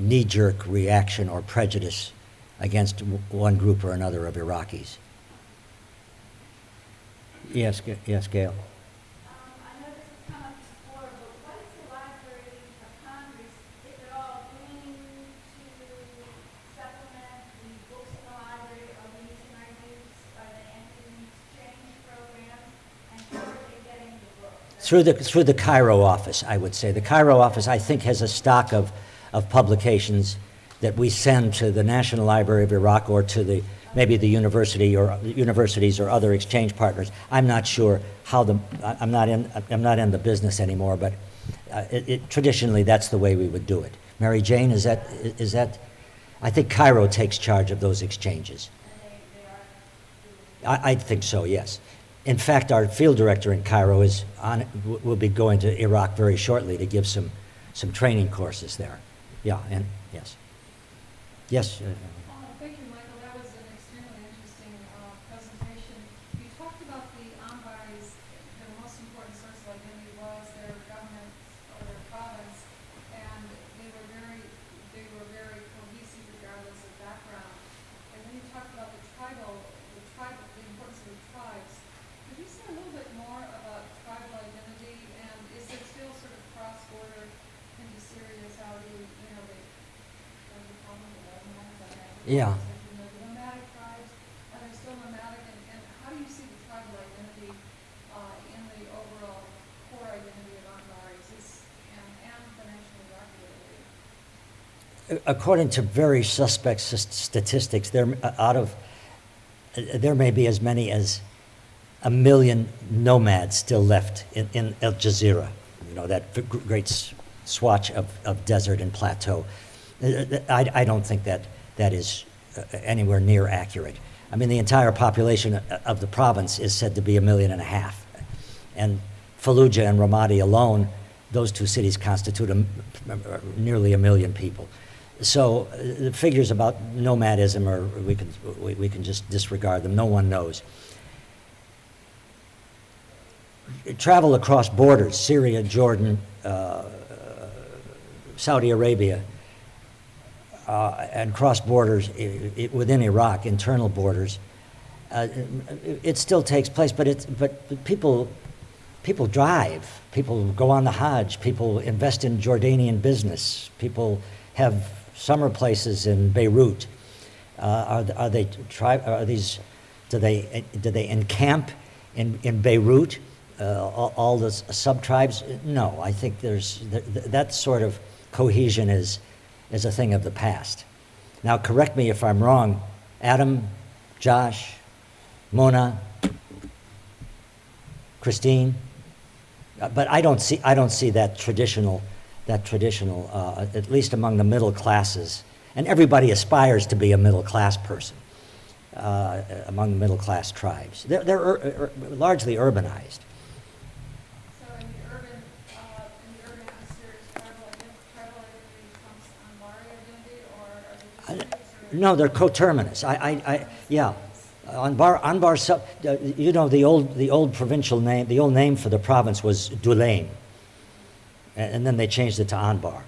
knee-jerk reaction or prejudice against one group or another of Iraqis. Yes, yes, Gail. I know this has come up before, but what is the Library of Congress, if at all, doing to supplement the books in the library? Are we using our use? Are they entering exchange programs? And how are they getting the books? Through the Cairo office, I would say. The Cairo office, I think, has a stock of publications that we send to the National Library of Iraq or to maybe the university or universities or other exchange partners. I'm not sure how I'm not in the business anymore, but traditionally that's the way we would do it. Mary Jane, is that? I think Cairo takes charge of those exchanges. I think so, yes. In fact, our field director in Cairo will be going to Iraq very shortly to give some training courses there. Yeah, and yes. Yes. Thank you, Michael. That was an extremely interesting presentation. You talked about the Anbaris, their most important source of identity was their government or their province, and they were very cohesive regardless of background. And then you talked about the importance of the tribes. Could you say a little bit more about tribal identity, and is there still sort of cross-border into Syria, Saudi, Yeah. The nomadic tribes, are they still nomadic, and how do you see the tribal identity in the overall core identity of Anbaris and the national Iraqi identity? According to very suspect statistics, there may be as many as 1 million nomads still left in Al Jazeera, that great swatch of desert and plateau. I don't think that is anywhere near accurate. I mean, the entire population of the province is said to be 1.5 million. And Fallujah and Ramadi alone, those two cities constitute nearly 1 million people. So the figures about nomadism we can just disregard them. No one knows. Travel across borders, Syria, Jordan, Saudi Arabia, and cross borders within Iraq, internal borders. It still takes place, but people drive, people go on the Hajj, people invest in Jordanian business, people have summer places in Beirut. Do they encamp in Beirut? All the sub-tribes? No, I think that sort of cohesion is a thing of the past. Now, correct me if I'm wrong, Adam, Josh, Mona, Christine, but I don't see that traditional, at least among the middle classes, and everybody aspires to be a middle class person among the middle class tribes. They're largely urbanized. So in the urban atmosphere, tribal identity becomes Anbari identity, or are they just No, they're coterminous. Yeah. Anbar, the old provincial name, the old name for the province was Dulaim, and then they changed it to Anbar.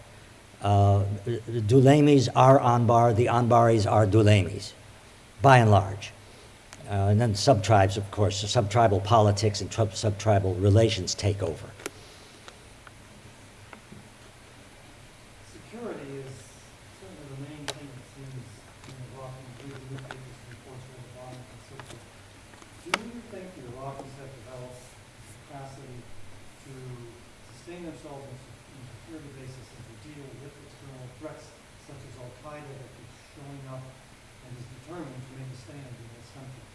The Dulaimis are Anbar, the Anbaris are Dulaimis, by and large. And then sub-tribes, of course, sub-tribal politics and sub-tribal relations take over. Security is certainly the main thing that seems Iraq and the newspapers reports all the violence and so forth. Do you think the Iraqis have developed the capacity to sustain themselves on a security basis and to deal with external threats such as Al-Qaeda that keeps showing up and is determined to make a stand in this country?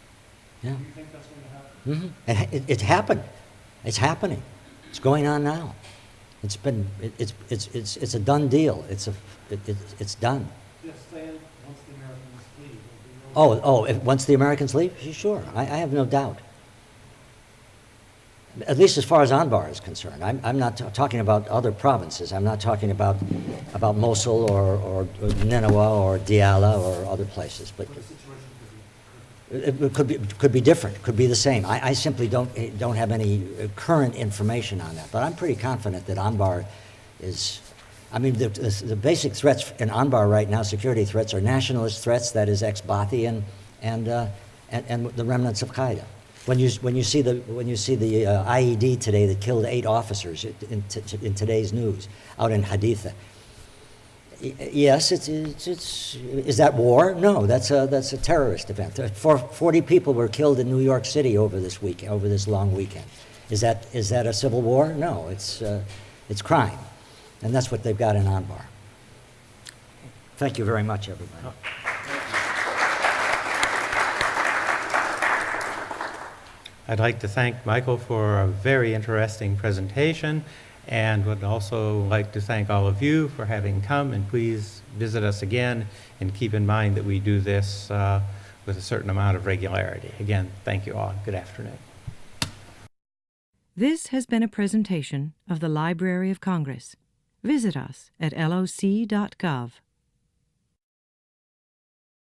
Yeah. Do you think that's going to happen? Mm-hmm. It's happened. It's happening. It's going on now. It's a done deal. It's done. Just saying, once the Americans leave, it'll be over. Once the Americans leave? Sure, I have no doubt. At least as far as Anbar is concerned. I'm not talking about other provinces. I'm not talking about Mosul or Nineveh or Diyala or other places. But The situation could be it could be different. Could be the same. I simply don't have any current information on that. But I'm pretty confident that Anbar is. I mean, the basic threats in Anbar right now, security threats, are nationalist threats. That is ex-Baathi and the remnants of Qaeda. When you see the IED today that killed 8 officers in today's news out in Haditha. Yes, is that war? No, that's a terrorist event. 40 people were killed in New York City over this long weekend. Is that a civil war? No, it's crime, and that's what they've got in Anbar. Thank you very much, everybody. I'd like to thank Michael for a very interesting presentation, and would also like to thank all of you for having come, and please visit us again, and keep in mind that we do this with a certain amount of regularity. Again, thank you all. Good afternoon. This has been a presentation of the Library of Congress. Visit us at loc.gov.